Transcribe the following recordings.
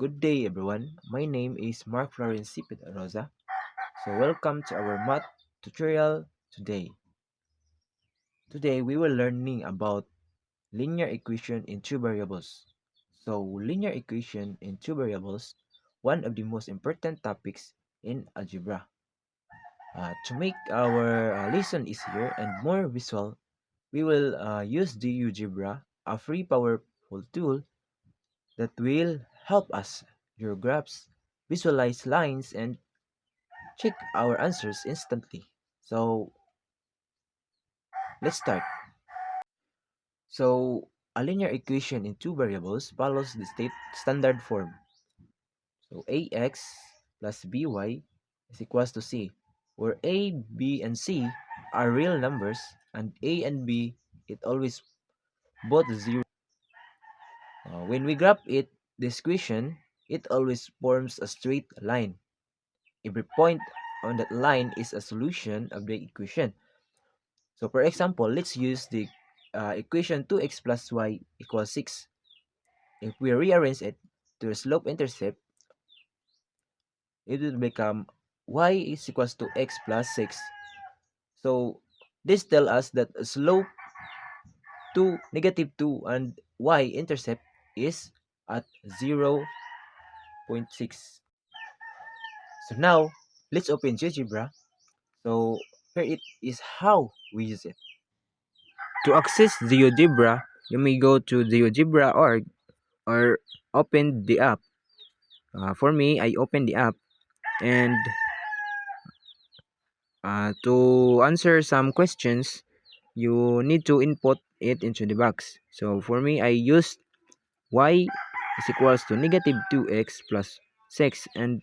good day everyone. My name is Mark Florence Rosa. So welcome to our math tutorial today. Today we will learning about linear equation in two variables. So linear equation in two variables, one of the most important topics in algebra. To make our lesson easier and more visual, we will use GeoGebra, a free powerful tool that will help us draw graphs, visualize lines, and check our answers instantly. So let's start. So a linear equation in two variables follows the standard form. So ax plus by is equals to c, where a, b, and c are real numbers, and a and b it always both zero. When we graph this equation, it always forms a straight line. Every point on that line is a solution of the equation. So for example, let's use the equation 2x plus y equals 6. If we rearrange it to a slope-intercept, it will become y is equals to x plus 6. So this tells us that slope to negative 2 and y-intercept is at 0.6. So now, let's open GeoGebra. So here it is how we use it. To access GeoGebra, you may go to geogebra.org or open the app. For me, I open the app, and to answer some questions, you need to input it into the box. So for me, I used y is equals to negative 2x plus 6, and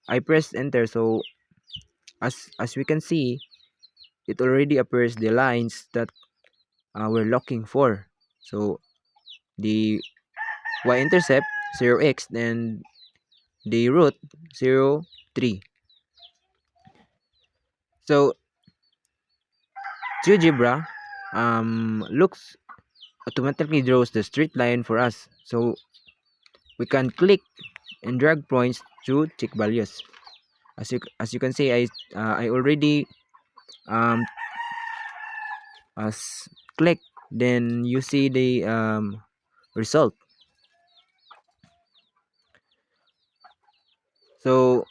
I pressed enter. So as we can see, it already appears the lines that we're looking for. So the y-intercept 0x, then the root 0, 3. So GeoGebra looks automatically draws the straight line for us. So we can click and drag points to check values. As you can see, I already um as click, then you see the result. So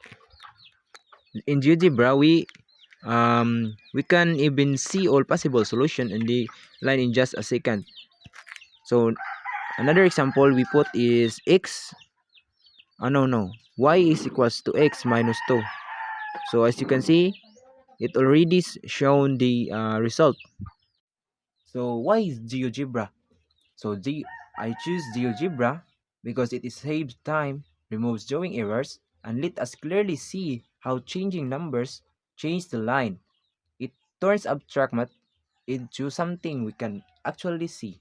in GeoGebra, we can even see all possible solution in the line in just a second. So another example we put is x. No, y is equals to x minus 2. So as you can see, it already shown the result. So why is GeoGebra? So I choose GeoGebra because it saves time, removes drawing errors, and let us clearly see how changing numbers change the line. It turns abstract math into something we can actually see.